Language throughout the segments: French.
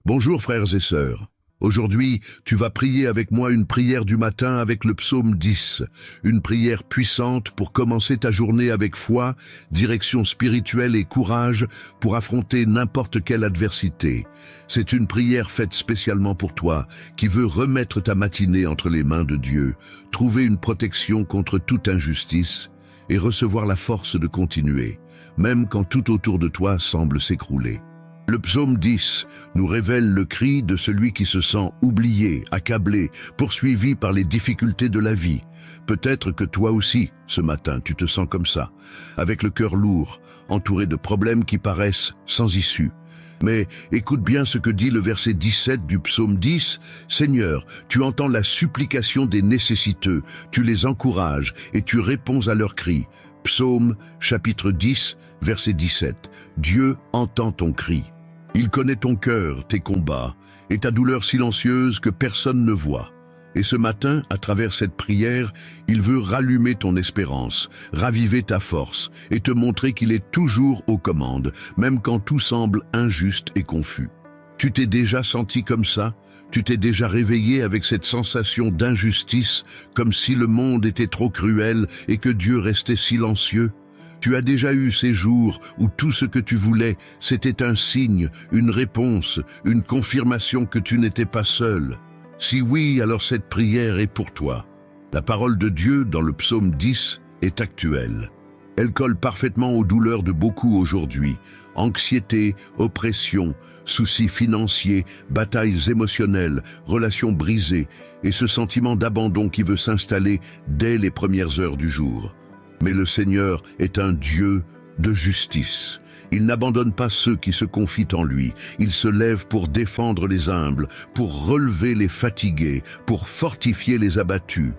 Bonjour frères et sœurs. Aujourd'hui, tu vas prier avec moi une prière du matin avec le psaume 10, une prière puissante pour commencer ta journée avec foi, direction spirituelle et courage pour affronter n'importe quelle adversité. C'est une prière faite spécialement pour toi, qui veut remettre ta matinée entre les mains de Dieu, trouver une protection contre toute injustice et recevoir la force de continuer, même quand tout autour de toi semble s'écrouler. Le psaume 10 nous révèle le cri de celui qui se sent oublié, accablé, poursuivi par les difficultés de la vie. Peut-être que toi aussi, ce matin, tu te sens comme ça, avec le cœur lourd, entouré de problèmes qui paraissent sans issue. Mais écoute bien ce que dit le verset 17 du psaume 10. « Seigneur, tu entends la supplication des nécessiteux, tu les encourages et tu réponds à leurs cris. » Psaume, chapitre 10, verset 17. Dieu entend ton cri. Il connaît ton cœur, tes combats, et ta douleur silencieuse que personne ne voit. Et ce matin, à travers cette prière, il veut rallumer ton espérance, raviver ta force, et te montrer qu'il est toujours aux commandes, même quand tout semble injuste et confus. Tu t'es déjà senti comme ça? Tu t'es déjà réveillé avec cette sensation d'injustice, comme si le monde était trop cruel et que Dieu restait silencieux? Tu as déjà eu ces jours où tout ce que tu voulais, c'était un signe, une réponse, une confirmation que tu n'étais pas seul. Si oui, alors cette prière est pour toi. La parole de Dieu dans le psaume 10 est actuelle. Elle colle parfaitement aux douleurs de beaucoup aujourd'hui. Anxiété, oppression, soucis financiers, batailles émotionnelles, relations brisées et ce sentiment d'abandon qui veut s'installer dès les premières heures du jour. Mais le Seigneur est un Dieu de justice. Il n'abandonne pas ceux qui se confient en lui. Il se lève pour défendre les humbles, pour relever les fatigués, pour fortifier les abattus.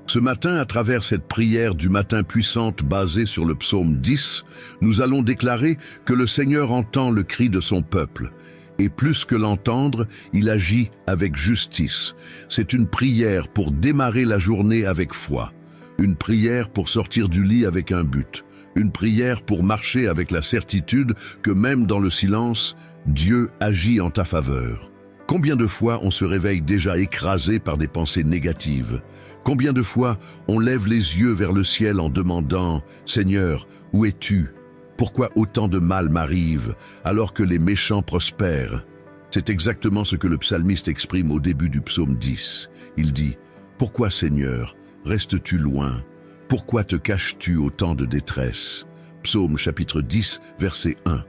Ce matin, à travers cette prière du matin puissante basée sur le psaume 10, nous allons déclarer que le Seigneur entend le cri de son peuple. Et plus que l'entendre, il agit avec justice. C'est une prière pour démarrer la journée avec foi. Une prière pour sortir du lit avec un but. Une prière pour marcher avec la certitude que même dans le silence, Dieu agit en ta faveur. Combien de fois on se réveille déjà écrasé par des pensées négatives? Combien de fois on lève les yeux vers le ciel en demandant « Seigneur, où es-tu? Pourquoi autant de mal m'arrive alors que les méchants prospèrent ?» C'est exactement ce que le psalmiste exprime au début du psaume 10. Il dit « Pourquoi, Seigneur, restes-tu loin? Pourquoi te caches-tu au temps de détresse ?» Psaume chapitre 10, verset 1.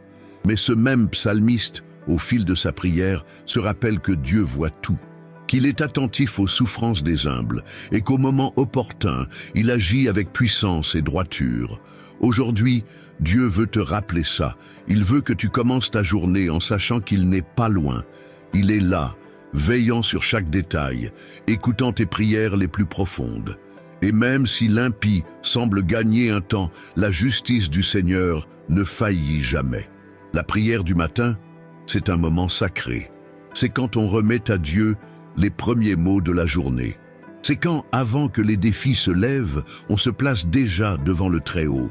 Mais ce même psalmiste, au fil de sa prière, se rappelle que Dieu voit tout, qu'il est attentif aux souffrances des humbles et qu'au moment opportun, il agit avec puissance et droiture. Aujourd'hui, Dieu veut te rappeler ça. Il veut que tu commences ta journée en sachant qu'il n'est pas loin. Il est là, veillant sur chaque détail, écoutant tes prières les plus profondes. Et même si l'impie semble gagner un temps, la justice du Seigneur ne faillit jamais. La prière du matin, c'est un moment sacré. C'est quand on remet à Dieu les premiers mots de la journée. C'est quand, avant que les défis se lèvent, on se place déjà devant le Très-Haut.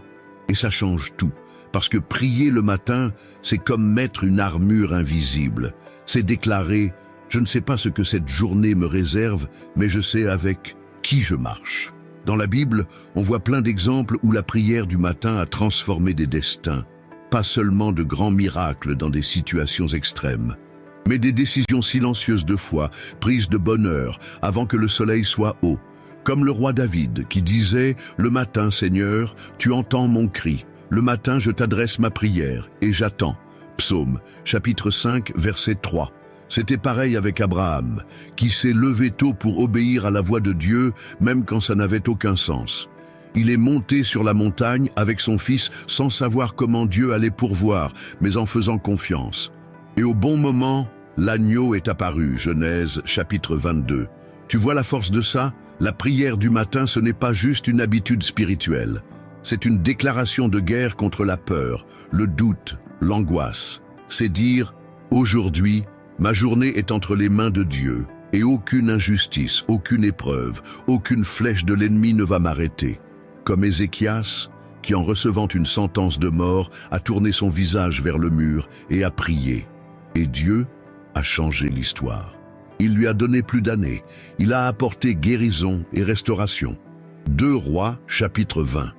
Et ça change tout, parce que prier le matin, c'est comme mettre une armure invisible. C'est déclarer « Je ne sais pas ce que cette journée me réserve, mais je sais avec qui je marche ». Dans la Bible, on voit plein d'exemples où la prière du matin a transformé des destins. Pas seulement de grands miracles dans des situations extrêmes, mais des décisions silencieuses de foi, prises de bonne heure, avant que le soleil soit haut. Comme le roi David qui disait « Le matin, Seigneur, tu entends mon cri. Le matin, je t'adresse ma prière et j'attends. » Psaume, chapitre 5, verset 3. C'était pareil avec Abraham, qui s'est levé tôt pour obéir à la voix de Dieu, même quand ça n'avait aucun sens. Il est monté sur la montagne avec son fils sans savoir comment Dieu allait pourvoir, mais en faisant confiance. Et au bon moment, l'agneau est apparu, Genèse chapitre 22. Tu vois la force de ça? La prière du matin, ce n'est pas juste une habitude spirituelle. C'est une déclaration de guerre contre la peur, le doute, l'angoisse. C'est dire « Aujourd'hui, ma journée est entre les mains de Dieu, et aucune injustice, aucune épreuve, aucune flèche de l'ennemi ne va m'arrêter. » Comme Ézéchias, qui en recevant une sentence de mort, a tourné son visage vers le mur et a prié. Et Dieu, a changé l'histoire. Il lui a donné plus d'années. Il a apporté guérison et restauration. 2 Rois, chapitre 20.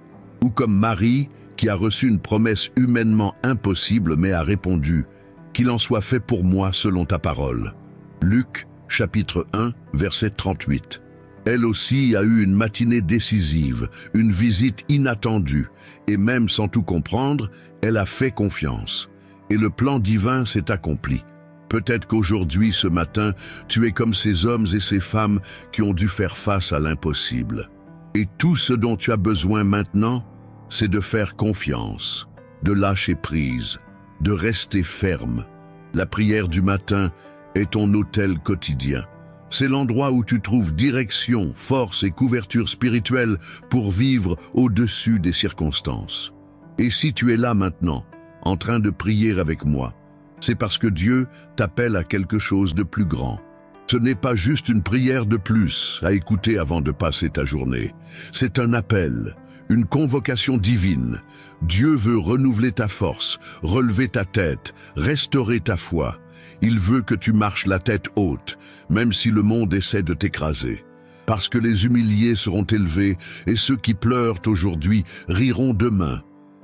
Ou comme Marie, qui a reçu une promesse humainement impossible mais a répondu « Qu'il en soit fait pour moi selon ta parole ». Luc, chapitre 1, verset 38. Elle aussi a eu une matinée décisive, une visite inattendue, et même sans tout comprendre, elle a fait confiance. Et le plan divin s'est accompli. Peut-être qu'aujourd'hui, ce matin, tu es comme ces hommes et ces femmes qui ont dû faire face à l'impossible. Et tout ce dont tu as besoin maintenant, c'est de faire confiance, de lâcher prise, de rester ferme. La prière du matin est ton autel quotidien. C'est l'endroit où tu trouves direction, force et couverture spirituelle pour vivre au-dessus des circonstances. Et si tu es là maintenant, en train de prier avec moi, c'est parce que Dieu t'appelle à quelque chose de plus grand. Ce n'est pas juste une prière de plus à écouter avant de passer ta journée. C'est un appel, une convocation divine. Dieu veut renouveler ta force, relever ta tête, restaurer ta foi. Il veut que tu marches la tête haute, même si le monde essaie de t'écraser. Parce que les humiliés seront élevés et ceux qui pleurent aujourd'hui riront demain.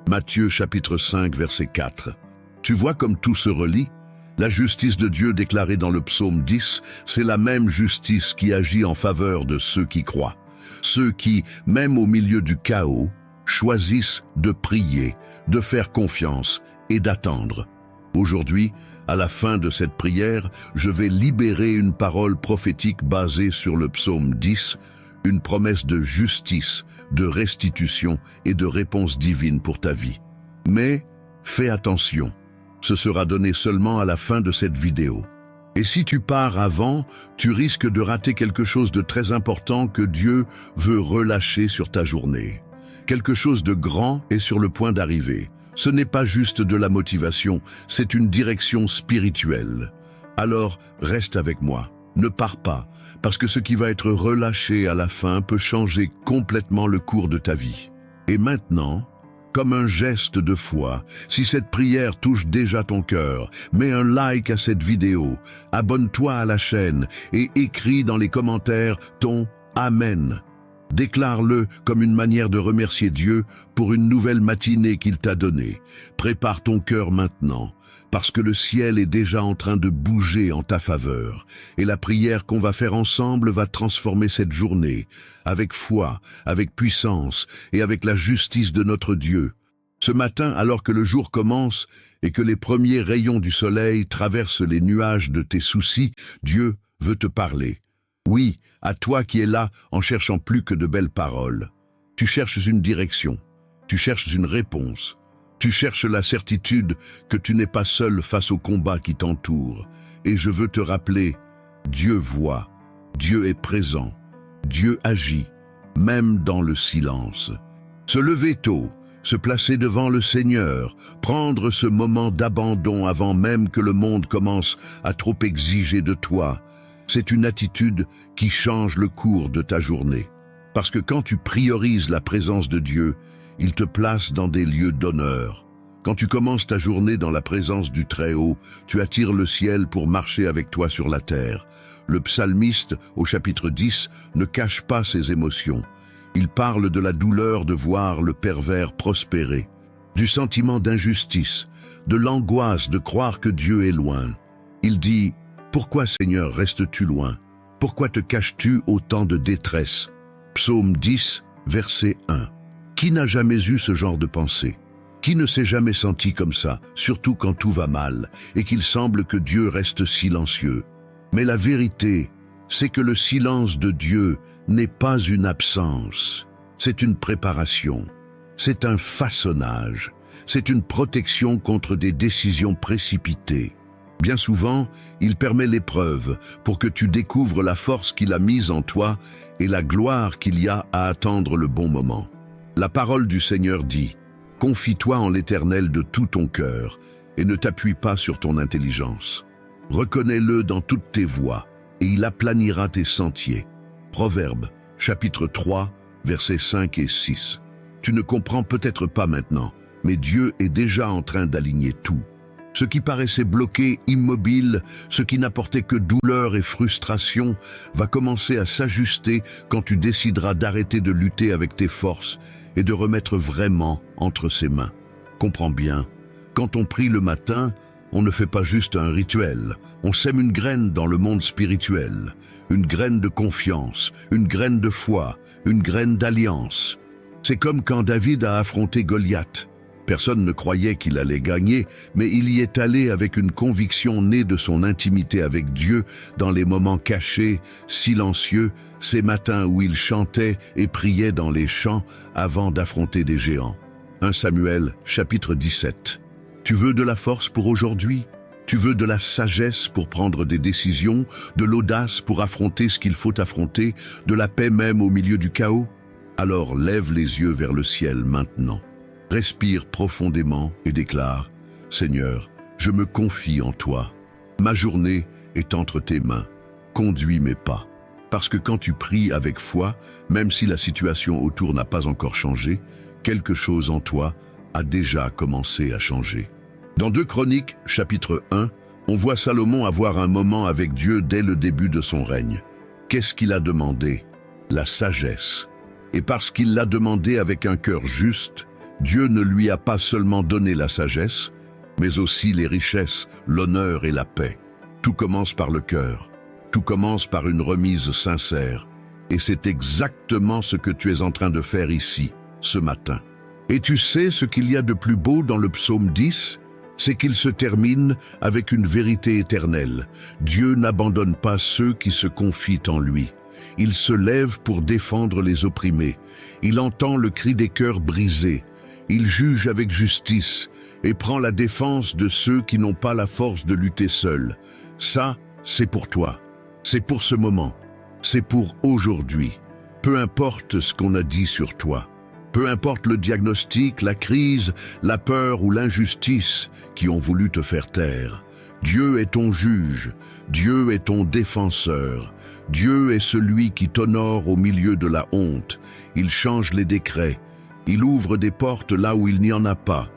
Matthieu chapitre 5 verset 4. Tu vois comme tout se relie? La justice de Dieu déclarée dans le psaume 10, c'est la même justice qui agit en faveur de ceux qui croient. Ceux qui, même au milieu du chaos, choisissent de prier, de faire confiance et d'attendre. Aujourd'hui, à la fin de cette prière, je vais libérer une parole prophétique basée sur le psaume 10, une promesse de justice, de restitution et de réponse divine pour ta vie. Mais fais attention, ce sera donné seulement à la fin de cette vidéo. Et si tu pars avant, tu risques de rater quelque chose de très important que Dieu veut relâcher sur ta journée. Quelque chose de grand est sur le point d'arriver. Ce n'est pas juste de la motivation, c'est une direction spirituelle. Alors, reste avec moi. Ne pars pas, parce que ce qui va être relâché à la fin peut changer complètement le cours de ta vie. Et maintenant, comme un geste de foi, si cette prière touche déjà ton cœur, mets un like à cette vidéo, abonne-toi à la chaîne et écris dans les commentaires ton « Amen ». Déclare-le comme une manière de remercier Dieu pour une nouvelle matinée qu'il t'a donnée. Prépare ton cœur maintenant, parce que le ciel est déjà en train de bouger en ta faveur. Et la prière qu'on va faire ensemble va transformer cette journée, avec foi, avec puissance et avec la justice de notre Dieu. Ce matin, alors que le jour commence et que les premiers rayons du soleil traversent les nuages de tes soucis, Dieu veut te parler. Oui, à toi qui es là en cherchant plus que de belles paroles. Tu cherches une direction, tu cherches une réponse, tu cherches la certitude que tu n'es pas seul face au combat qui t'entoure. Et je veux te rappeler, Dieu voit, Dieu est présent, Dieu agit, même dans le silence. Se lever tôt, se placer devant le Seigneur, prendre ce moment d'abandon avant même que le monde commence à trop exiger de toi, c'est une attitude qui change le cours de ta journée. Parce que quand tu priorises la présence de Dieu, il te place dans des lieux d'honneur. Quand tu commences ta journée dans la présence du Très-Haut, tu attires le ciel pour marcher avec toi sur la terre. Le psalmiste, au chapitre 10, ne cache pas ses émotions. Il parle de la douleur de voir le pervers prospérer, du sentiment d'injustice, de l'angoisse de croire que Dieu est loin. Il dit « Pourquoi, Seigneur, restes-tu loin? Pourquoi te caches-tu au temps de détresse ?» Psaume 10, verset 1. Qui n'a jamais eu ce genre de pensée? Qui ne s'est jamais senti comme ça, surtout quand tout va mal, et qu'il semble que Dieu reste silencieux? Mais la vérité, c'est que le silence de Dieu n'est pas une absence, c'est une préparation, c'est un façonnage, c'est une protection contre des décisions précipitées. Bien souvent, il permet l'épreuve pour que tu découvres la force qu'il a mise en toi et la gloire qu'il y a à attendre le bon moment. La parole du Seigneur dit « Confie-toi en l'Éternel de tout ton cœur et ne t'appuie pas sur ton intelligence. Reconnais-le dans toutes tes voies et il aplanira tes sentiers. » Proverbe, chapitre 3, versets 5 et 6. Tu ne comprends peut-être pas maintenant, mais Dieu est déjà en train d'aligner tout. Ce qui paraissait bloqué, immobile, ce qui n'apportait que douleur et frustration, va commencer à s'ajuster quand tu décideras d'arrêter de lutter avec tes forces et de remettre vraiment entre ses mains. Comprends bien, quand on prie le matin, on ne fait pas juste un rituel, on sème une graine dans le monde spirituel, une graine de confiance, une graine de foi, une graine d'alliance. C'est comme quand David a affronté Goliath. Personne ne croyait qu'il allait gagner, mais il y est allé avec une conviction née de son intimité avec Dieu dans les moments cachés, silencieux, ces matins où il chantait et priait dans les champs avant d'affronter des géants. 1 Samuel, chapitre 17. Tu veux de la force pour aujourd'hui? Tu veux de la sagesse pour prendre des décisions, de l'audace pour affronter ce qu'il faut affronter, de la paix même au milieu du chaos? Alors lève les yeux vers le ciel maintenant. Respire profondément et déclare « Seigneur, je me confie en toi. Ma journée est entre tes mains. Conduis mes pas. » Parce que quand tu pries avec foi, même si la situation autour n'a pas encore changé, quelque chose en toi a déjà commencé à changer. Dans 2 Chroniques, chapitre 1, on voit Salomon avoir un moment avec Dieu dès le début de son règne. Qu'est-ce qu'il a demandé? La sagesse. Et parce qu'il l'a demandé avec un cœur juste, Dieu ne lui a pas seulement donné la sagesse, mais aussi les richesses, l'honneur et la paix. Tout commence par le cœur. Tout commence par une remise sincère. Et c'est exactement ce que tu es en train de faire ici, ce matin. Et tu sais ce qu'il y a de plus beau dans le psaume 10? C'est qu'il se termine avec une vérité éternelle. Dieu n'abandonne pas ceux qui se confient en lui. Il se lève pour défendre les opprimés. Il entend le cri des cœurs brisés. Il juge avec justice et prend la défense de ceux qui n'ont pas la force de lutter seuls. Ça, c'est pour toi. C'est pour ce moment. C'est pour aujourd'hui. Peu importe ce qu'on a dit sur toi. Peu importe le diagnostic, la crise, la peur ou l'injustice qui ont voulu te faire taire. Dieu est ton juge. Dieu est ton défenseur. Dieu est celui qui t'honore au milieu de la honte. Il change les décrets. Il ouvre des portes là où il n'y en a pas.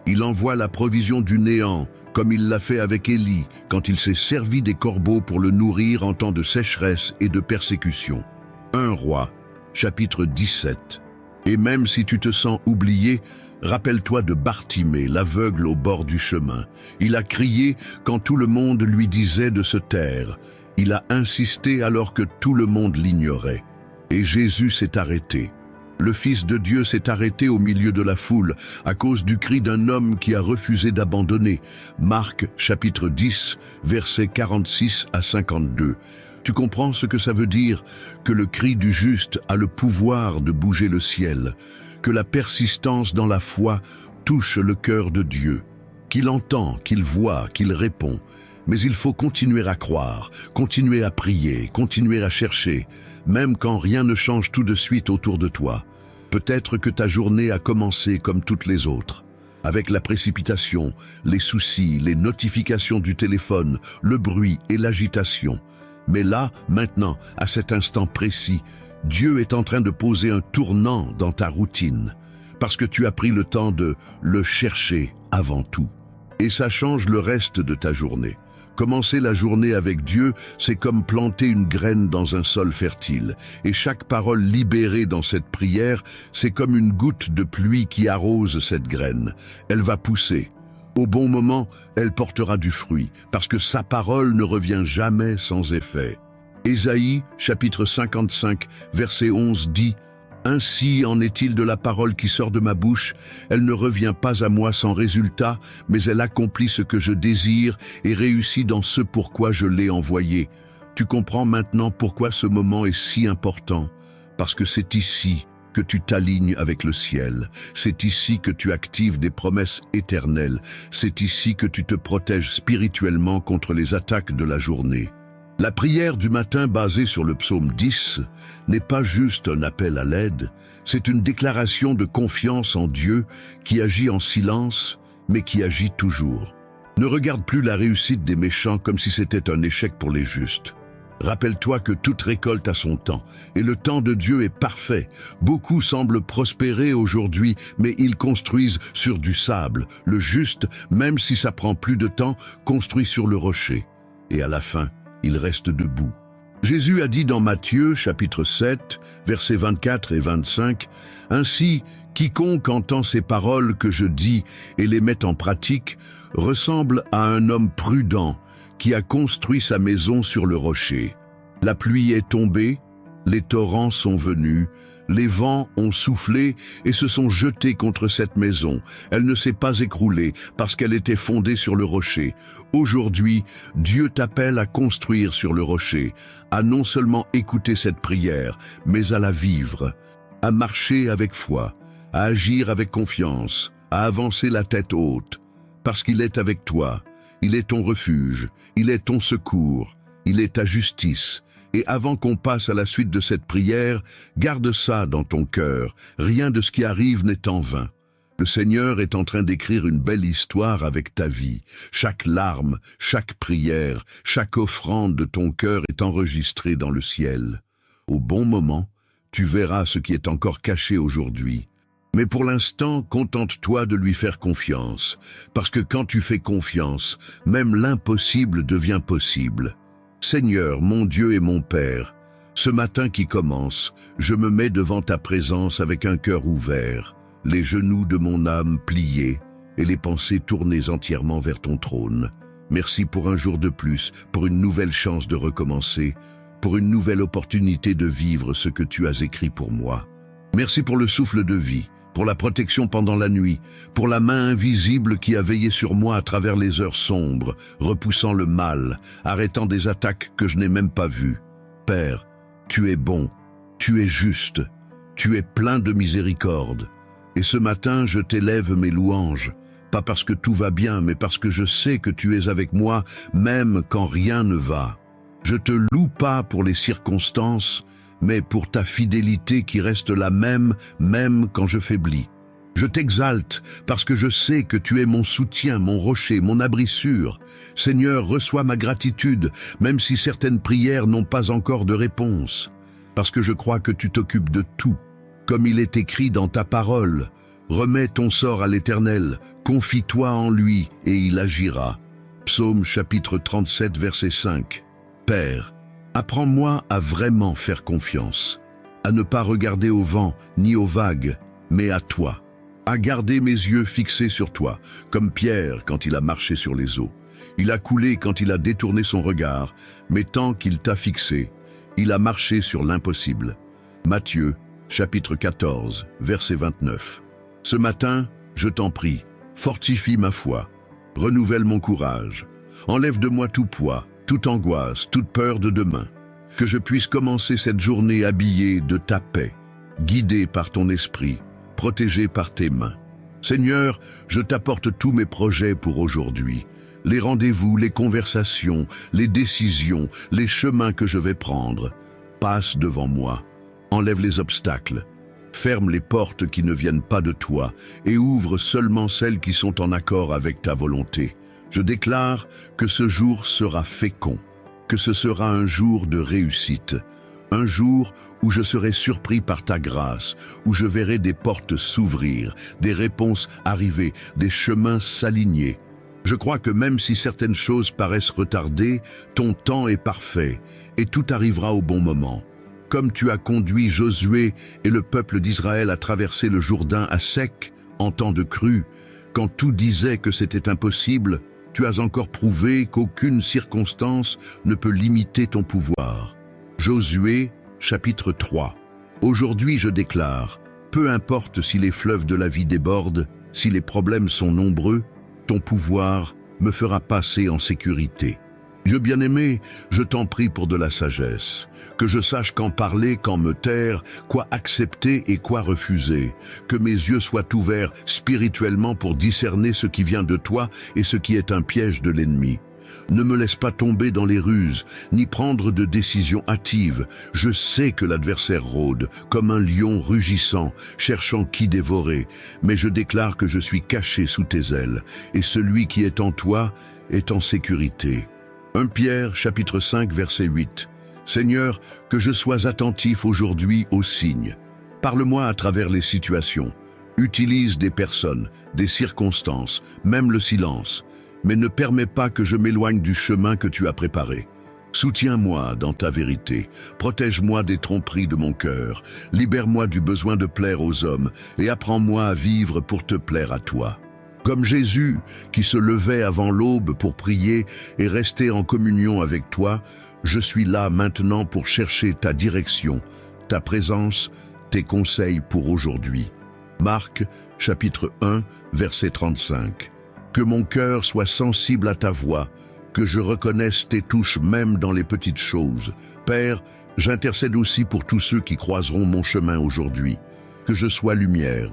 Il envoie la provision du néant, comme il l'a fait avec Élie, quand il s'est servi des corbeaux pour le nourrir en temps de sécheresse et de persécution. 1 Roi, chapitre 17. Et même si tu te sens oublié, rappelle-toi de Bartimée, l'aveugle au bord du chemin. Il a crié quand tout le monde lui disait de se taire. Il a insisté alors que tout le monde l'ignorait. Et Jésus s'est arrêté. Le Fils de Dieu s'est arrêté au milieu de la foule à cause du cri d'un homme qui a refusé d'abandonner. Marc, chapitre 10, versets 46 à 52. Tu comprends ce que ça veut dire? Que le cri du juste a le pouvoir de bouger le ciel, que la persistance dans la foi touche le cœur de Dieu, qu'il entend, qu'il voit, qu'il répond. Mais il faut continuer à croire, continuer à prier, continuer à chercher, même quand rien ne change tout de suite autour de toi. Peut-être que ta journée a commencé comme toutes les autres, avec la précipitation, les soucis, les notifications du téléphone, le bruit et l'agitation. Mais là, maintenant, à cet instant précis, Dieu est en train de poser un tournant dans ta routine, parce que tu as pris le temps de le chercher avant tout. Et ça change le reste de ta journée. Commencer la journée avec Dieu, c'est comme planter une graine dans un sol fertile. Et chaque parole libérée dans cette prière, c'est comme une goutte de pluie qui arrose cette graine. Elle va pousser. Au bon moment, elle portera du fruit, parce que sa parole ne revient jamais sans effet. Ésaïe, chapitre 55, verset 11 dit « Ainsi en est-il de la parole qui sort de ma bouche, elle ne revient pas à moi sans résultat, mais elle accomplit ce que je désire et réussit dans ce pourquoi je l'ai envoyée. » Tu comprends maintenant pourquoi ce moment est si important, parce que c'est ici que tu t'alignes avec le ciel, c'est ici que tu actives des promesses éternelles, c'est ici que tu te protèges spirituellement contre les attaques de la journée. La prière du matin basée sur le psaume 10 n'est pas juste un appel à l'aide, c'est une déclaration de confiance en Dieu qui agit en silence, mais qui agit toujours. Ne regarde plus la réussite des méchants comme si c'était un échec pour les justes. Rappelle-toi que toute récolte a son temps, et le temps de Dieu est parfait. Beaucoup semblent prospérer aujourd'hui, mais ils construisent sur du sable. Le juste, même si ça prend plus de temps, construit sur le rocher. Et à la fin, il reste debout. Jésus a dit dans Matthieu, chapitre 7, versets 24 et 25, « Ainsi, quiconque entend ces paroles que je dis et les met en pratique, ressemble à un homme prudent qui a construit sa maison sur le rocher. La pluie est tombée, les torrents sont venus, les vents ont soufflé et se sont jetés contre cette maison. Elle ne s'est pas écroulée parce qu'elle était fondée sur le rocher. Aujourd'hui, Dieu t'appelle à construire sur le rocher, à non seulement écouter cette prière, mais à la vivre, à marcher avec foi, à agir avec confiance, à avancer la tête haute, parce qu'il est avec toi. Il est ton refuge, il est ton secours, il est ta justice. Et avant qu'on passe à la suite de cette prière, garde ça dans ton cœur. Rien de ce qui arrive n'est en vain. Le Seigneur est en train d'écrire une belle histoire avec ta vie. Chaque larme, chaque prière, chaque offrande de ton cœur est enregistrée dans le ciel. Au bon moment, tu verras ce qui est encore caché aujourd'hui. Mais pour l'instant, contente-toi de lui faire confiance, parce que quand tu fais confiance, même l'impossible devient possible. Seigneur, mon Dieu et mon Père, ce matin qui commence, je me mets devant ta présence avec un cœur ouvert, les genoux de mon âme pliés et les pensées tournées entièrement vers ton trône. Merci pour un jour de plus, pour une nouvelle chance de recommencer, pour une nouvelle opportunité de vivre ce que tu as écrit pour moi. Merci pour le souffle de vie, pour la protection pendant la nuit, pour la main invisible qui a veillé sur moi à travers les heures sombres, repoussant le mal, arrêtant des attaques que je n'ai même pas vues. Père, tu es bon, tu es juste, tu es plein de miséricorde. Et ce matin, je t'élève mes louanges, pas parce que tout va bien, mais parce que je sais que tu es avec moi, même quand rien ne va. Je te loue pas pour les circonstances, mais pour ta fidélité qui reste la même quand je faiblis. Je t'exalte parce que je sais que tu es mon soutien, mon rocher, mon abri sûr. Seigneur, reçois ma gratitude, même si certaines prières n'ont pas encore de réponse, parce que je crois que tu t'occupes de tout. Comme il est écrit dans ta parole, remets ton sort à l'Éternel, confie-toi en lui et il agira. Psaume chapitre 37, verset 5. Père, apprends-moi à vraiment faire confiance, à ne pas regarder au vent ni aux vagues, mais à toi, à garder mes yeux fixés sur toi, comme Pierre quand il a marché sur les eaux. Il a coulé quand il a détourné son regard, mais tant qu'il t'a fixé, il a marché sur l'impossible. Matthieu, chapitre 14, verset 29. Ce matin, je t'en prie, fortifie ma foi, renouvelle mon courage, enlève de moi tout poids, toute angoisse, toute peur de demain, que je puisse commencer cette journée habillée de ta paix, guidé par ton esprit, protégé par tes mains. Seigneur, je t'apporte tous mes projets pour aujourd'hui, les rendez-vous, les conversations, les décisions, les chemins que je vais prendre. Passe devant moi, enlève les obstacles, ferme les portes qui ne viennent pas de toi et ouvre seulement celles qui sont en accord avec ta volonté. Je déclare que ce jour sera fécond, que ce sera un jour de réussite, un jour où je serai surpris par ta grâce, où je verrai des portes s'ouvrir, des réponses arriver, des chemins s'aligner. Je crois que même si certaines choses paraissent retardées, ton temps est parfait et tout arrivera au bon moment. Comme tu as conduit Josué et le peuple d'Israël à traverser le Jourdain à sec, en temps de crue, quand tout disait que c'était impossible, tu as encore prouvé qu'aucune circonstance ne peut limiter ton pouvoir. Josué, chapitre 3. Aujourd'hui je déclare, peu importe si les fleuves de la vie débordent, si les problèmes sont nombreux, ton pouvoir me fera passer en sécurité. Dieu bien-aimé, je t'en prie pour de la sagesse, que je sache quand parler, quand me taire, quoi accepter et quoi refuser, que mes yeux soient ouverts spirituellement pour discerner ce qui vient de toi et ce qui est un piège de l'ennemi. Ne me laisse pas tomber dans les ruses, ni prendre de décisions hâtives. Je sais que l'adversaire rôde, comme un lion rugissant, cherchant qui dévorer, mais je déclare que je suis caché sous tes ailes, et celui qui est en toi est en sécurité. 1 Pierre, chapitre 5, verset 8. Seigneur, que je sois attentif aujourd'hui aux signes. Parle-moi à travers les situations. Utilise des personnes, des circonstances, même le silence, mais ne permets pas que je m'éloigne du chemin que tu as préparé. Soutiens-moi dans ta vérité, protège-moi des tromperies de mon cœur, libère-moi du besoin de plaire aux hommes et apprends-moi à vivre pour te plaire à toi. Comme Jésus, qui se levait avant l'aube pour prier et rester en communion avec toi, je suis là maintenant pour chercher ta direction, ta présence, tes conseils pour aujourd'hui. Marc, chapitre 1, verset 35. Que mon cœur soit sensible à ta voix, que je reconnaisse tes touches même dans les petites choses. Père, j'intercède aussi pour tous ceux qui croiseront mon chemin aujourd'hui. Que je sois lumière,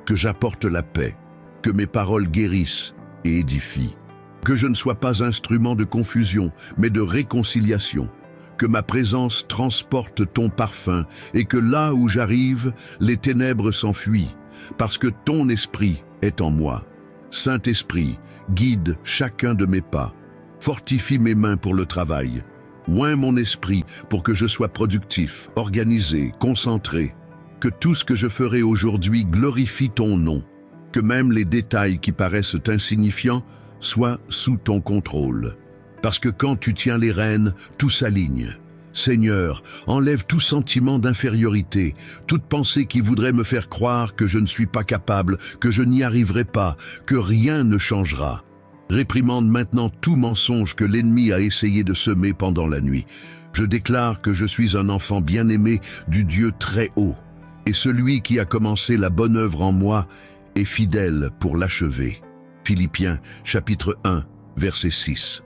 que j'apporte la paix, que mes paroles guérissent et édifient. Que je ne sois pas instrument de confusion, mais de réconciliation. Que ma présence transporte ton parfum et que là où j'arrive, les ténèbres s'enfuient, parce que ton esprit est en moi. Saint-Esprit, guide chacun de mes pas. Fortifie mes mains pour le travail. Oins mon esprit pour que je sois productif, organisé, concentré. Que tout ce que je ferai aujourd'hui glorifie ton nom. Que même les détails qui paraissent insignifiants soient sous ton contrôle. Parce que quand tu tiens les rênes, tout s'aligne. Seigneur, enlève tout sentiment d'infériorité, toute pensée qui voudrait me faire croire que je ne suis pas capable, que je n'y arriverai pas, que rien ne changera. Réprimande maintenant tout mensonge que l'ennemi a essayé de semer pendant la nuit. Je déclare que je suis un enfant bien-aimé du Dieu très haut, et celui qui a commencé la bonne œuvre en moi est fidèle pour l'achever. Philippiens, chapitre 1, verset 6.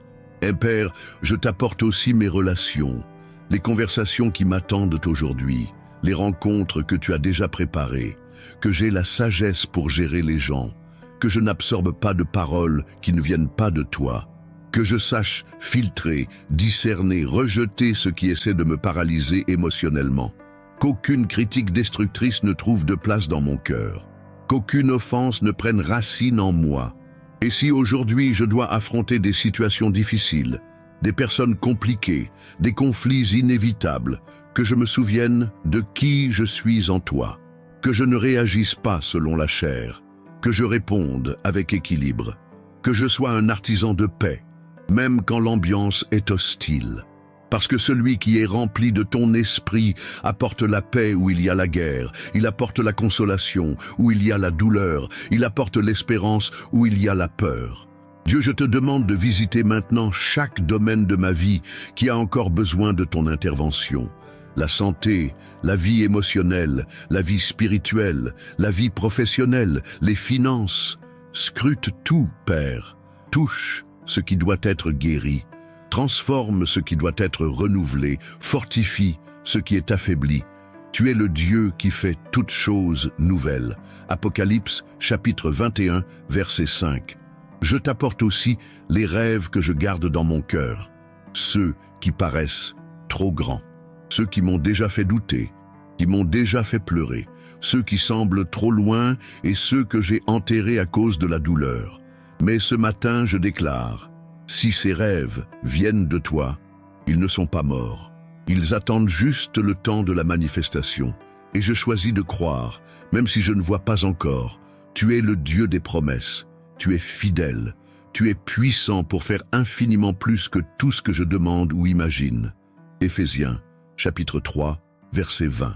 Père, je t'apporte aussi mes relations, les conversations qui m'attendent aujourd'hui, les rencontres que tu as déjà préparées, que j'ai la sagesse pour gérer les gens, que je n'absorbe pas de paroles qui ne viennent pas de toi, que je sache filtrer, discerner, rejeter ce qui essaie de me paralyser émotionnellement, qu'aucune critique destructrice ne trouve de place dans mon cœur, qu'aucune offense ne prenne racine en moi. Et si aujourd'hui je dois affronter des situations difficiles, des personnes compliquées, des conflits inévitables, que je me souvienne de qui je suis en toi, que je ne réagisse pas selon la chair, que je réponde avec équilibre, que je sois un artisan de paix, même quand l'ambiance est hostile. Parce que celui qui est rempli de ton esprit apporte la paix où il y a la guerre, il apporte la consolation où il y a la douleur, il apporte l'espérance où il y a la peur. Dieu, je te demande de visiter maintenant chaque domaine de ma vie qui a encore besoin de ton intervention. La santé, la vie émotionnelle, la vie spirituelle, la vie professionnelle, les finances. Scrute tout, Père. Touche ce qui doit être guéri. Transforme ce qui doit être renouvelé, fortifie ce qui est affaibli. Tu es le Dieu qui fait toutes choses nouvelles. Apocalypse, chapitre 21, verset 5. Je t'apporte aussi les rêves que je garde dans mon cœur, ceux qui paraissent trop grands, ceux qui m'ont déjà fait douter, qui m'ont déjà fait pleurer, ceux qui semblent trop loin et ceux que j'ai enterrés à cause de la douleur. Mais ce matin, je déclare: si ces rêves viennent de toi, ils ne sont pas morts. Ils attendent juste le temps de la manifestation. Et je choisis de croire, même si je ne vois pas encore. Tu es le Dieu des promesses. Tu es fidèle. Tu es puissant pour faire infiniment plus que tout ce que je demande ou imagine. Éphésiens, chapitre 3, verset 20.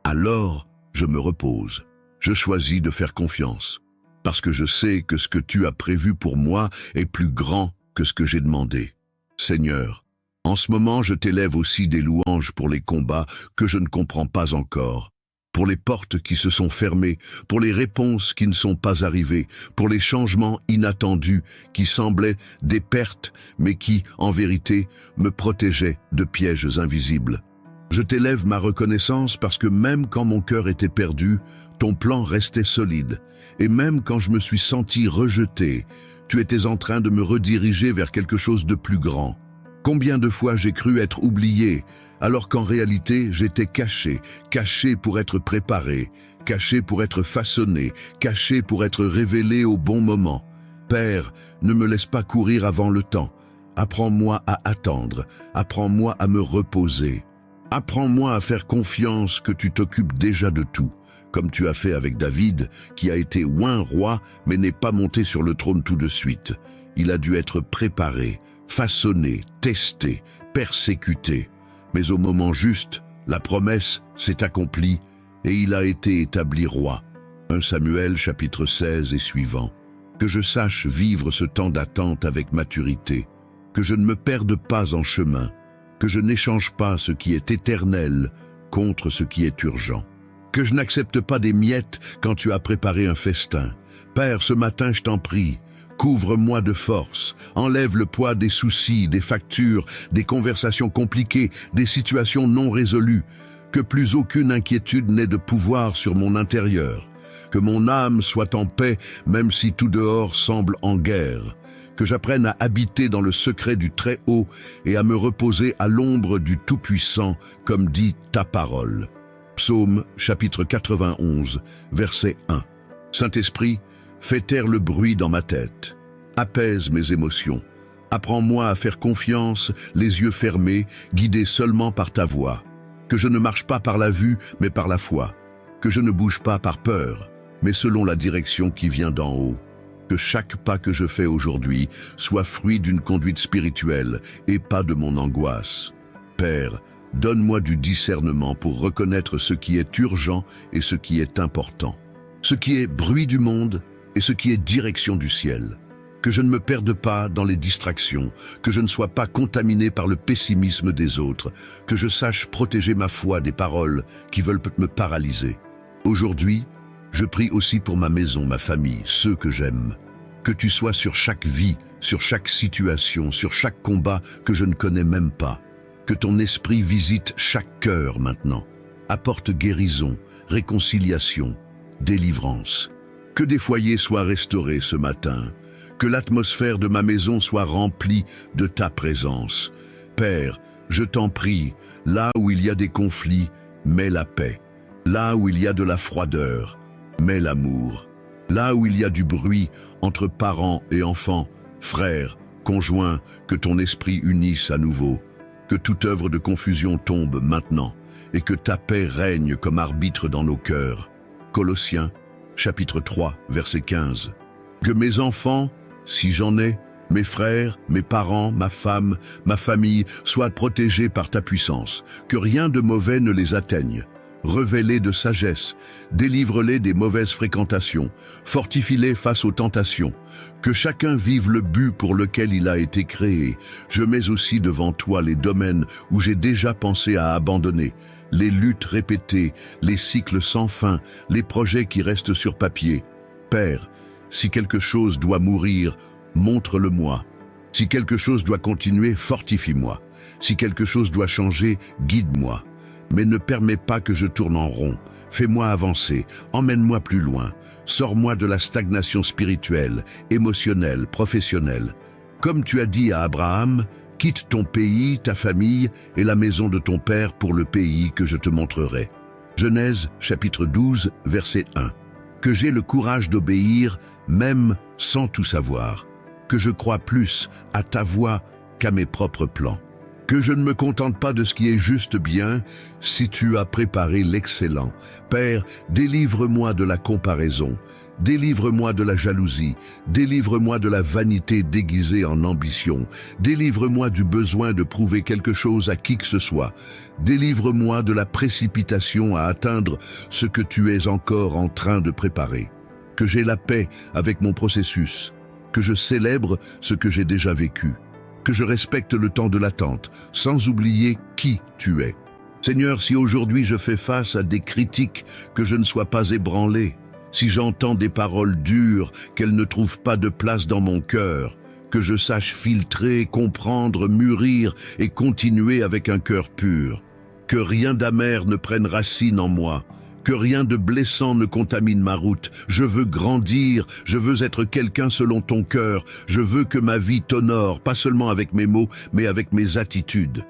Alors, je me repose. Je choisis de faire confiance. Parce que je sais que ce que tu as prévu pour moi est plus grand que ce que j'ai demandé. Seigneur, en ce moment je t'élève aussi des louanges pour les combats que je ne comprends pas encore, pour les portes qui se sont fermées, pour les réponses qui ne sont pas arrivées, pour les changements inattendus qui semblaient des pertes, mais qui, en vérité, me protégeaient de pièges invisibles. Je t'élève ma reconnaissance parce que même quand mon cœur était perdu, ton plan restait solide, et même quand je me suis senti rejeté, tu étais en train de me rediriger vers quelque chose de plus grand. Combien de fois j'ai cru être oublié, alors qu'en réalité j'étais caché pour être préparé, caché pour être façonné, caché pour être révélé au bon moment. Père, ne me laisse pas courir avant le temps. Apprends-moi à attendre, apprends-moi à me reposer. Apprends-moi à faire confiance que tu t'occupes déjà de tout, comme tu as fait avec David, qui a été oint roi, mais n'est pas monté sur le trône tout de suite. Il a dû être préparé, façonné, testé, persécuté. Mais au moment juste, la promesse s'est accomplie et il a été établi roi. 1 Samuel chapitre 16 et suivant. Que je sache vivre ce temps d'attente avec maturité, que je ne me perde pas en chemin, que je n'échange pas ce qui est éternel contre ce qui est urgent. Que je n'accepte pas des miettes quand tu as préparé un festin. Père, ce matin, je t'en prie, couvre-moi de force, enlève le poids des soucis, des factures, des conversations compliquées, des situations non résolues, que plus aucune inquiétude n'ait de pouvoir sur mon intérieur, que mon âme soit en paix même si tout dehors semble en guerre, que j'apprenne à habiter dans le secret du Très-Haut et à me reposer à l'ombre du Tout-Puissant, comme dit ta parole. Psaume chapitre 91, verset 1. Saint-Esprit, fais taire le bruit dans ma tête. Apaise mes émotions. Apprends-moi à faire confiance, les yeux fermés, guidés seulement par ta voix. Que je ne marche pas par la vue, mais par la foi. Que je ne bouge pas par peur, mais selon la direction qui vient d'en haut. Que chaque pas que je fais aujourd'hui soit fruit d'une conduite spirituelle et pas de mon angoisse. Père, donne-moi du discernement pour reconnaître ce qui est urgent et ce qui est important. Ce qui est bruit du monde et ce qui est direction du ciel. Que je ne me perde pas dans les distractions, que je ne sois pas contaminé par le pessimisme des autres, que je sache protéger ma foi des paroles qui veulent me paralyser. Aujourd'hui, je prie aussi pour ma maison, ma famille, ceux que j'aime. Que tu sois sur chaque vie, sur chaque situation, sur chaque combat que je ne connais même pas. Que ton esprit visite chaque cœur maintenant. Apporte guérison, réconciliation, délivrance. Que des foyers soient restaurés ce matin. Que l'atmosphère de ma maison soit remplie de ta présence. Père, je t'en prie, là où il y a des conflits, mets la paix. Là où il y a de la froideur, mets l'amour. Là où il y a du bruit entre parents et enfants, frères, conjoints, que ton esprit unisse à nouveau. Que toute œuvre de confusion tombe maintenant et que ta paix règne comme arbitre dans nos cœurs. Colossiens, chapitre 3, verset 15. Que mes enfants, si j'en ai, mes frères, mes parents, ma femme, ma famille, soient protégés par ta puissance. Que rien de mauvais ne les atteigne. Revêt-les de sagesse, délivre-les des mauvaises fréquentations, fortifie-les face aux tentations. Que chacun vive le but pour lequel il a été créé. Je mets aussi devant toi les domaines où j'ai déjà pensé à abandonner, les luttes répétées, les cycles sans fin, les projets qui restent sur papier. Père, si quelque chose doit mourir, montre-le-moi. Si quelque chose doit continuer, fortifie-moi. Si quelque chose doit changer, guide-moi. Mais ne permets pas que je tourne en rond. Fais-moi avancer, emmène-moi plus loin. Sors-moi de la stagnation spirituelle, émotionnelle, professionnelle. Comme tu as dit à Abraham, quitte ton pays, ta famille et la maison de ton père pour le pays que je te montrerai. Genèse, chapitre 12, verset 1. Que j'ai le courage d'obéir, même sans tout savoir. Que je croie plus à ta voix qu'à mes propres plans. Que je ne me contente pas de ce qui est juste bien, si tu as préparé l'excellent. Père, délivre-moi de la comparaison, délivre-moi de la jalousie, délivre-moi de la vanité déguisée en ambition, délivre-moi du besoin de prouver quelque chose à qui que ce soit, délivre-moi de la précipitation à atteindre ce que tu es encore en train de préparer. Que j'ai la paix avec mon processus, que je célèbre ce que j'ai déjà vécu. Que je respecte le temps de l'attente, sans oublier qui tu es. Seigneur, si aujourd'hui je fais face à des critiques, que je ne sois pas ébranlé. Si j'entends des paroles dures, qu'elles ne trouvent pas de place dans mon cœur, que je sache filtrer, comprendre, mûrir et continuer avec un cœur pur. Que rien d'amer ne prenne racine en moi. Que rien de blessant ne contamine ma route. Je veux grandir, je veux être quelqu'un selon ton cœur. Je veux que ma vie t'honore, pas seulement avec mes mots, mais avec mes attitudes.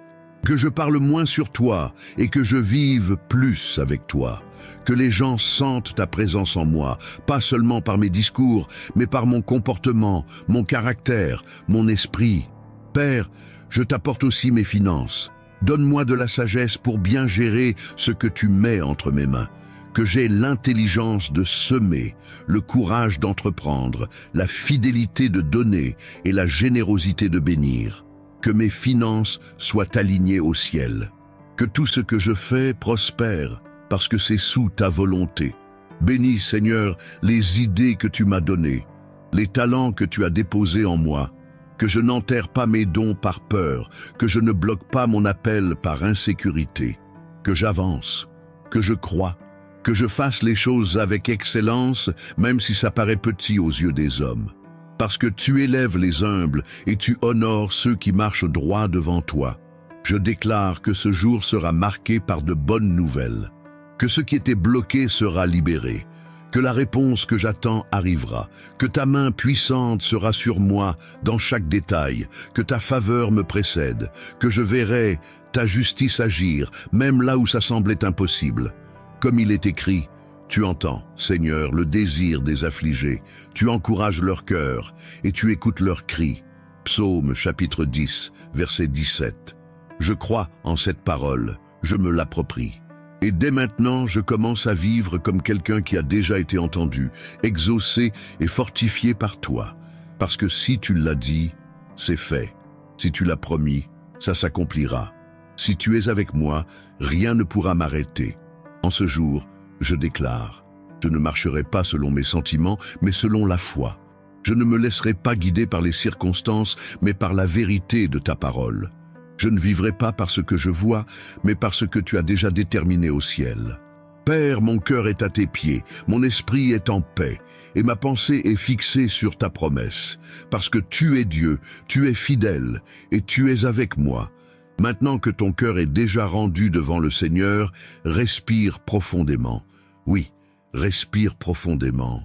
Que je parle moins sur toi et que je vive plus avec toi. Que les gens sentent ta présence en moi, pas seulement par mes discours, mais par mon comportement, mon caractère, mon esprit. Père, je t'apporte aussi mes finances. Donne-moi de la sagesse pour bien gérer ce que tu mets entre mes mains. Que j'aie l'intelligence de semer, le courage d'entreprendre, la fidélité de donner et la générosité de bénir. Que mes finances soient alignées au ciel. Que tout ce que je fais prospère, parce que c'est sous ta volonté. Bénis, Seigneur, les idées que tu m'as données, les talents que tu as déposés en moi. Que je n'enterre pas mes dons par peur, que je ne bloque pas mon appel par insécurité. Que j'avance, que je crois, que je fasse les choses avec excellence, même si ça paraît petit aux yeux des hommes. Parce que tu élèves les humbles et tu honores ceux qui marchent droit devant toi. Je déclare que ce jour sera marqué par de bonnes nouvelles, que ce qui était bloqué sera libéré, que la réponse que j'attends arrivera, que ta main puissante sera sur moi dans chaque détail, que ta faveur me précède, que je verrai ta justice agir, même là où ça semblait impossible. Comme il est écrit, tu entends, Seigneur, le désir des affligés, tu encourages leur cœur et tu écoutes leurs cris. Psaume chapitre 10, verset 17. Je crois en cette parole, je me l'approprie. Et dès maintenant, je commence à vivre comme quelqu'un qui a déjà été entendu, exaucé et fortifié par toi. Parce que si tu l'as dit, c'est fait. Si tu l'as promis, ça s'accomplira. Si tu es avec moi, rien ne pourra m'arrêter. En ce jour, je déclare, je ne marcherai pas selon mes sentiments, mais selon la foi. Je ne me laisserai pas guider par les circonstances, mais par la vérité de ta parole. Je ne vivrai pas par ce que je vois, mais par ce que tu as déjà déterminé au ciel. Père, mon cœur est à tes pieds, mon esprit est en paix, et ma pensée est fixée sur ta promesse. Parce que tu es Dieu, tu es fidèle, et tu es avec moi. Maintenant que ton cœur est déjà rendu devant le Seigneur, respire profondément. Oui, respire profondément.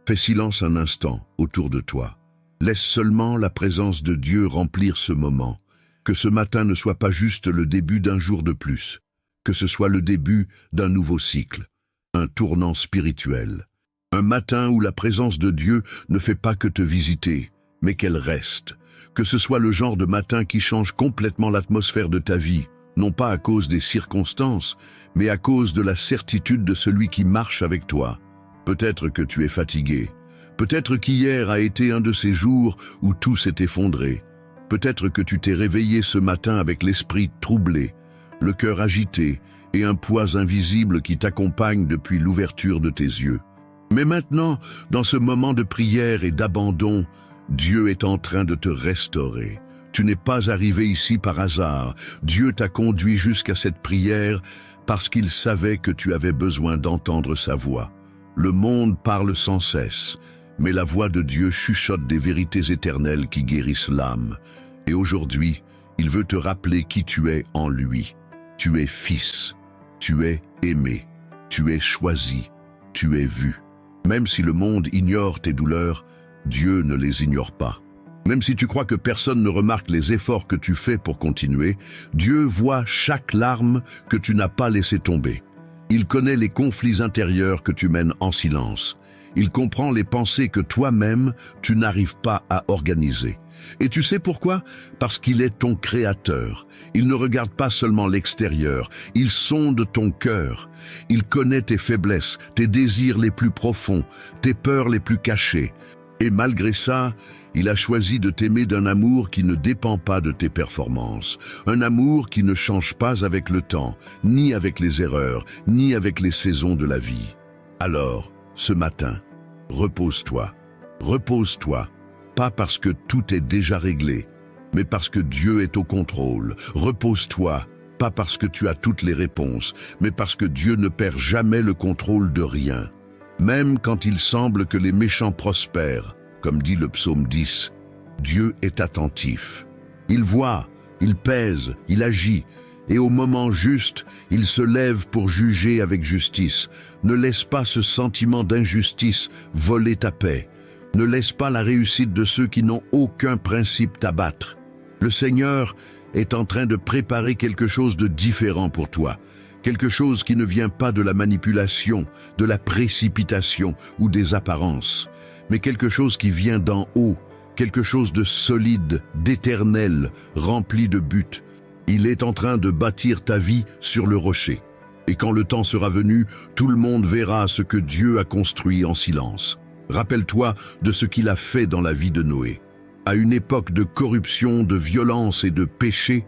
Fais silence un instant autour de toi. Laisse seulement la présence de Dieu remplir ce moment. Que ce matin ne soit pas juste le début d'un jour de plus, que ce soit le début d'un nouveau cycle, un tournant spirituel. Un matin où la présence de Dieu ne fait pas que te visiter, mais qu'elle reste. Que ce soit le genre de matin qui change complètement l'atmosphère de ta vie, non pas à cause des circonstances, mais à cause de la certitude de celui qui marche avec toi. Peut-être que tu es fatigué, peut-être qu'hier a été un de ces jours où tout s'est effondré. Peut-être que tu t'es réveillé ce matin avec l'esprit troublé, le cœur agité et un poids invisible qui t'accompagne depuis l'ouverture de tes yeux. Mais maintenant, dans ce moment de prière et d'abandon, Dieu est en train de te restaurer. Tu n'es pas arrivé ici par hasard. Dieu t'a conduit jusqu'à cette prière parce qu'il savait que tu avais besoin d'entendre sa voix. Le monde parle sans cesse, mais la voix de Dieu chuchote des vérités éternelles qui guérissent l'âme. Et aujourd'hui, il veut te rappeler qui tu es en lui. Tu es fils, tu es aimé, tu es choisi, tu es vu. Même si le monde ignore tes douleurs, Dieu ne les ignore pas. Même si tu crois que personne ne remarque les efforts que tu fais pour continuer, Dieu voit chaque larme que tu n'as pas laissé tomber. Il connaît les conflits intérieurs que tu mènes en silence. Il comprend les pensées que toi-même, tu n'arrives pas à organiser. Et tu sais pourquoi? Parce qu'il est ton créateur. Il ne regarde pas seulement l'extérieur, il sonde ton cœur. Il connaît tes faiblesses, tes désirs les plus profonds, tes peurs les plus cachées. Et malgré ça, il a choisi de t'aimer d'un amour qui ne dépend pas de tes performances. Un amour qui ne change pas avec le temps, ni avec les erreurs, ni avec les saisons de la vie. Alors, ce matin, repose-toi. Repose-toi. Pas parce que tout est déjà réglé, mais parce que Dieu est au contrôle. Repose-toi, pas parce que tu as toutes les réponses, mais parce que Dieu ne perd jamais le contrôle de rien. Même quand il semble que les méchants prospèrent, comme dit le psaume 10, Dieu est attentif. Il voit, il pèse, il agit, et au moment juste, il se lève pour juger avec justice. Ne laisse pas ce sentiment d'injustice voler ta paix. Ne laisse pas la réussite de ceux qui n'ont aucun principe t'abattre. Le Seigneur est en train de préparer quelque chose de différent pour toi. Quelque chose qui ne vient pas de la manipulation, de la précipitation ou des apparences, mais quelque chose qui vient d'en haut, quelque chose de solide, d'éternel, rempli de buts. Il est en train de bâtir ta vie sur le rocher. Et quand le temps sera venu, tout le monde verra ce que Dieu a construit en silence. Rappelle-toi de ce qu'il a fait dans la vie de Noé. À une époque de corruption, de violence et de péché,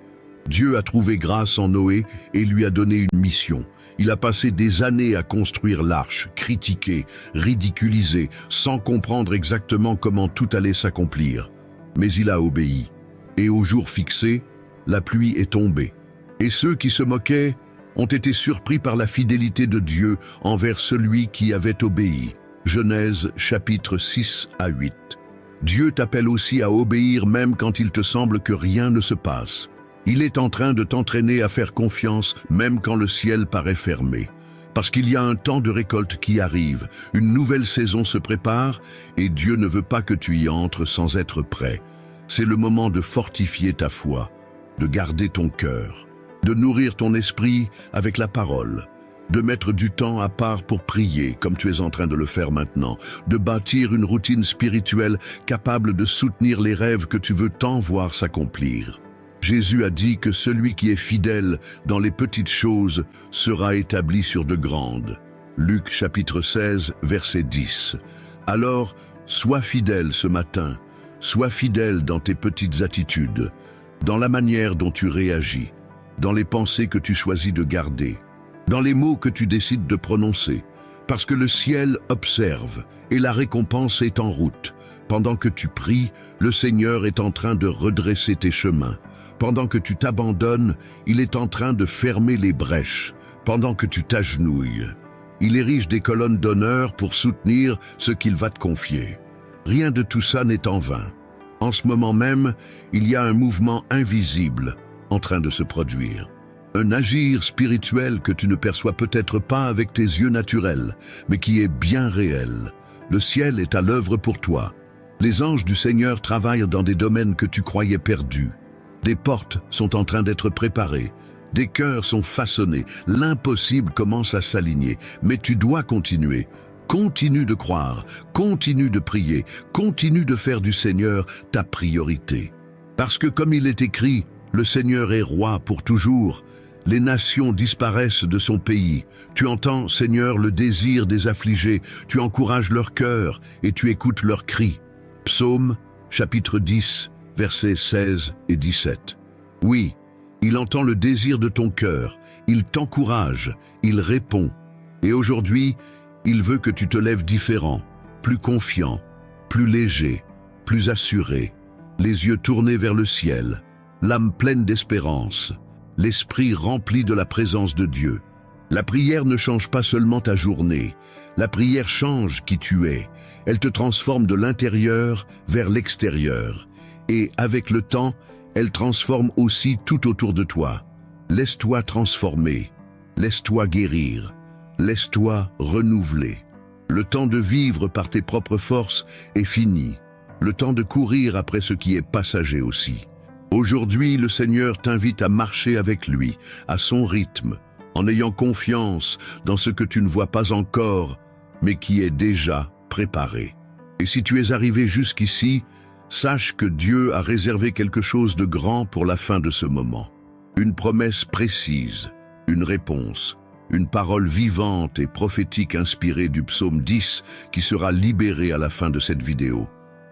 Dieu a trouvé grâce en Noé et lui a donné une mission. Il a passé des années à construire l'arche, critiqué, ridiculisé, sans comprendre exactement comment tout allait s'accomplir. Mais il a obéi. Et au jour fixé, la pluie est tombée. Et ceux qui se moquaient ont été surpris par la fidélité de Dieu envers celui qui avait obéi. Genèse chapitre 6 à 8. Dieu t'appelle aussi à obéir même quand il te semble que rien ne se passe. Il est en train de t'entraîner à faire confiance même quand le ciel paraît fermé. Parce qu'il y a un temps de récolte qui arrive, une nouvelle saison se prépare et Dieu ne veut pas que tu y entres sans être prêt. C'est le moment de fortifier ta foi, de garder ton cœur, de nourrir ton esprit avec la parole, de mettre du temps à part pour prier, comme tu es en train de le faire maintenant, de bâtir une routine spirituelle capable de soutenir les rêves que tu veux tant voir s'accomplir. Jésus a dit que celui qui est fidèle dans les petites choses sera établi sur de grandes. Luc chapitre 16, verset 10. Alors, sois fidèle ce matin, sois fidèle dans tes petites attitudes, dans la manière dont tu réagis, dans les pensées que tu choisis de garder, dans les mots que tu décides de prononcer, parce que le ciel observe et la récompense est en route. Pendant que tu pries, le Seigneur est en train de redresser tes chemins. Pendant que tu t'abandonnes, il est en train de fermer les brèches. Pendant que tu t'agenouilles, il érige des colonnes d'honneur pour soutenir ce qu'il va te confier. Rien de tout ça n'est en vain. En ce moment même, il y a un mouvement invisible en train de se produire. Un agir spirituel que tu ne perçois peut-être pas avec tes yeux naturels, mais qui est bien réel. Le ciel est à l'œuvre pour toi. Les anges du Seigneur travaillent dans des domaines que tu croyais perdus. Des portes sont en train d'être préparées. Des cœurs sont façonnés. L'impossible commence à s'aligner. Mais tu dois continuer. Continue de croire. Continue de prier. Continue de faire du Seigneur ta priorité. Parce que comme il est écrit, le Seigneur est roi pour toujours. Les nations disparaissent de son pays. Tu entends, Seigneur, le désir des affligés. Tu encourages leur cœur et tu écoutes leurs cris. Psaume, chapitre 10, versets 16 et 17. Oui, il entend le désir de ton cœur. Il t'encourage. Il répond. Et aujourd'hui, il veut que tu te lèves différent, plus confiant, plus léger, plus assuré, les yeux tournés vers le ciel, l'âme pleine d'espérance, l'esprit rempli de la présence de Dieu. La prière ne change pas seulement ta journée, la prière change qui tu es. Elle te transforme de l'intérieur vers l'extérieur. Et avec le temps, elle transforme aussi tout autour de toi. Laisse-toi transformer, laisse-toi guérir, laisse-toi renouveler. Le temps de vivre par tes propres forces est fini. Le temps de courir après ce qui est passager aussi. Aujourd'hui, le Seigneur t'invite à marcher avec lui, à son rythme, en ayant confiance dans ce que tu ne vois pas encore, mais qui est déjà préparé. Et si tu es arrivé jusqu'ici, sache que Dieu a réservé quelque chose de grand pour la fin de ce moment. Une promesse précise, une réponse, une parole vivante et prophétique inspirée du psaume 10 qui sera libérée à la fin de cette vidéo.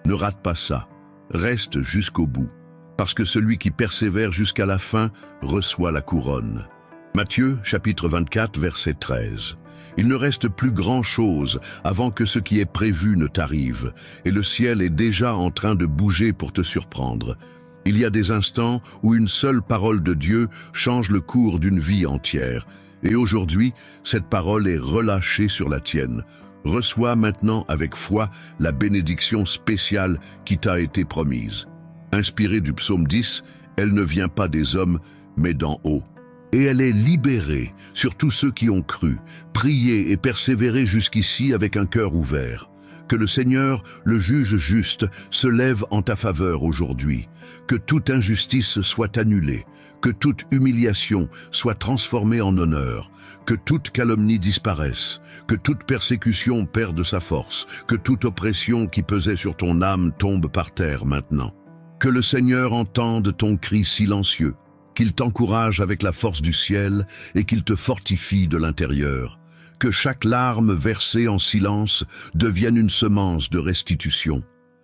Ne rate pas ça, reste jusqu'au bout, parce que celui qui persévère jusqu'à la fin reçoit la couronne. Matthieu, chapitre 24, verset 13. Il ne reste plus grand-chose avant que ce qui est prévu ne t'arrive, et le ciel est déjà en train de bouger pour te surprendre. Il y a des instants où une seule parole de Dieu change le cours d'une vie entière. Et aujourd'hui, cette parole est relâchée sur la tienne. Reçois maintenant avec foi la bénédiction spéciale qui t'a été promise. Inspirée du psaume 10, elle ne vient pas des hommes, mais d'en haut. Et elle est libérée sur tous ceux qui ont cru, prié et persévéré jusqu'ici avec un cœur ouvert. Que le Seigneur, le juge juste, se lève en ta faveur aujourd'hui. Que toute injustice soit annulée. Que toute humiliation soit transformée en honneur. Que toute calomnie disparaisse. Que toute persécution perde sa force. Que toute oppression qui pesait sur ton âme tombe par terre maintenant. Que le Seigneur entende ton cri silencieux. qu'il t'encourage avec la force du ciel et qu'il te fortifie de l'intérieur. Que chaque larme versée en silence devienne une semence de restitution.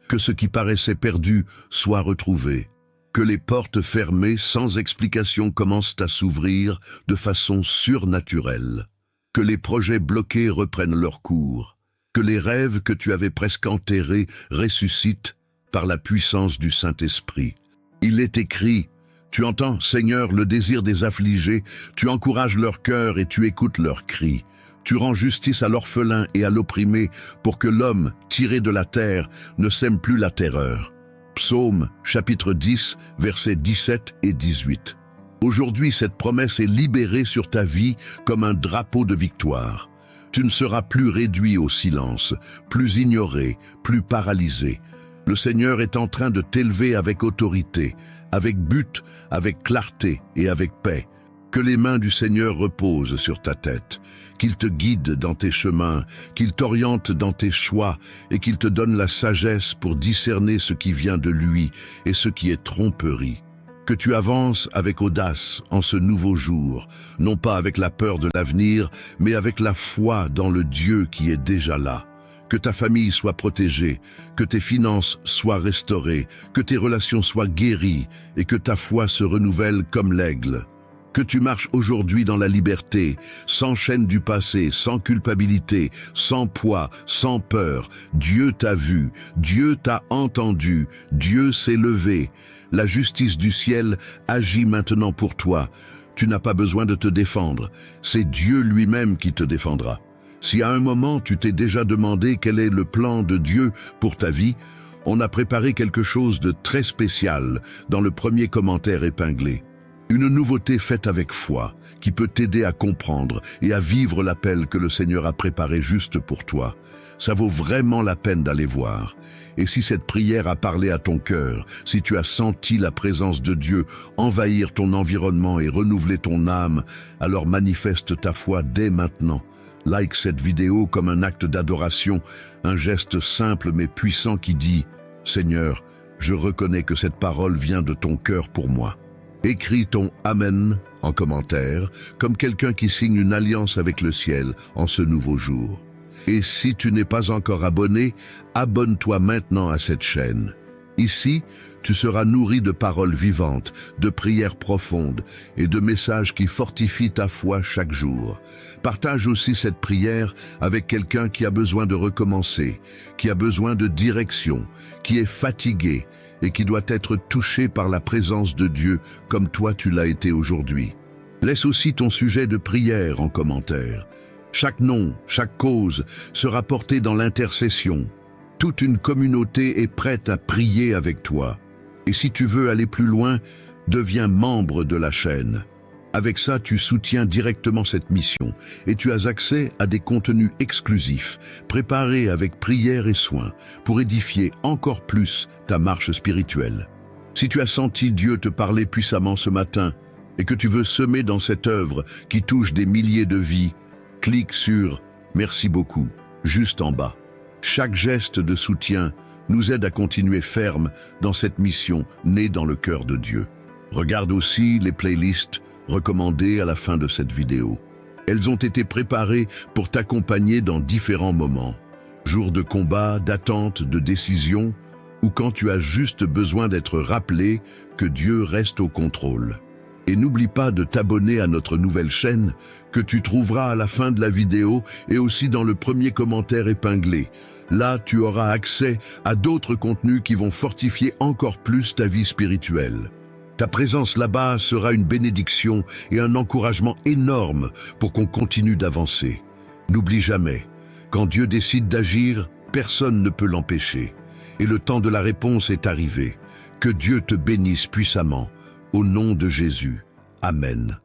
Que ce qui paraissait perdu soit retrouvé. Que les portes fermées sans explication commencent à s'ouvrir de façon surnaturelle. Que les projets bloqués reprennent leur cours. Que les rêves que tu avais presque enterrés ressuscitent par la puissance du Saint-Esprit. Il est écrit: tu entends, Seigneur, le désir des affligés, tu encourages leur cœur et tu écoutes leurs cris. Tu rends justice à l'orphelin et à l'opprimé pour que l'homme, tiré de la terre, ne sème plus la terreur. Psaume, chapitre 10, versets 17 et 18. Aujourd'hui, cette promesse est libérée sur ta vie comme un drapeau de victoire. Tu ne seras plus réduit au silence, plus ignoré, plus paralysé. Le Seigneur est en train de t'élever avec autorité, avec but, avec clarté et avec paix. Que les mains du Seigneur reposent sur ta tête, qu'il te guide dans tes chemins, qu'il t'oriente dans tes choix et qu'il te donne la sagesse pour discerner ce qui vient de lui et ce qui est tromperie. Que tu avances avec audace en ce nouveau jour, non pas avec la peur de l'avenir, mais avec la foi dans le Dieu qui est déjà là. Que ta famille soit protégée, que tes finances soient restaurées, que tes relations soient guéries et que ta foi se renouvelle comme l'aigle. Que tu marches aujourd'hui dans la liberté, sans chaîne du passé, sans culpabilité, sans poids, sans peur. Dieu t'a vu, Dieu t'a entendu, Dieu s'est levé. La justice du ciel agit maintenant pour toi. Tu n'as pas besoin de te défendre, c'est Dieu lui-même qui te défendra. Si à un moment tu t'es déjà demandé quel est le plan de Dieu pour ta vie, on a préparé quelque chose de très spécial dans le premier commentaire épinglé. Une nouveauté faite avec foi, qui peut t'aider à comprendre et à vivre l'appel que le Seigneur a préparé juste pour toi. Ça vaut vraiment la peine d'aller voir. Et si cette prière a parlé à ton cœur, si tu as senti la présence de Dieu envahir ton environnement et renouveler ton âme, alors manifeste ta foi dès maintenant. Like cette vidéo comme un acte d'adoration, un geste simple mais puissant qui dit « Seigneur, je reconnais que cette parole vient de ton cœur pour moi ». Écris ton « Amen » en commentaire, comme quelqu'un qui signe une alliance avec le ciel en ce nouveau jour. Et si tu n'es pas encore abonné, abonne-toi maintenant à cette chaîne. Ici, tu seras nourri de paroles vivantes, de prières profondes et de messages qui fortifient ta foi chaque jour. Partage aussi cette prière avec quelqu'un qui a besoin de recommencer, qui a besoin de direction, qui est fatigué et qui doit être touché par la présence de Dieu comme toi tu l'as été aujourd'hui. Laisse aussi ton sujet de prière en commentaire. Chaque nom, chaque cause sera porté dans l'intercession. Toute une communauté est prête à prier avec toi. Et si tu veux aller plus loin, deviens membre de la chaîne. Avec ça, tu soutiens directement cette mission et tu as accès à des contenus exclusifs, préparés avec prière et soin, pour édifier encore plus ta marche spirituelle. Si tu as senti Dieu te parler puissamment ce matin et que tu veux semer dans cette œuvre qui touche des milliers de vies, clique sur « Merci beaucoup » juste en bas. Chaque geste de soutien nous aide à continuer ferme dans cette mission née dans le cœur de Dieu. Regarde aussi les playlists recommandées à la fin de cette vidéo. Elles ont été préparées pour t'accompagner dans différents moments. Jours de combat, d'attente, de décision, ou quand tu as juste besoin d'être rappelé que Dieu reste au contrôle. Et n'oublie pas de t'abonner à notre nouvelle chaîne que tu trouveras à la fin de la vidéo et aussi dans le premier commentaire épinglé. Là, tu auras accès à d'autres contenus qui vont fortifier encore plus ta vie spirituelle. Ta présence là-bas sera une bénédiction et un encouragement énorme pour qu'on continue d'avancer. N'oublie jamais, quand Dieu décide d'agir, personne ne peut l'empêcher. Et le temps de la réponse est arrivé. Que Dieu te bénisse puissamment. Au nom de Jésus. Amen.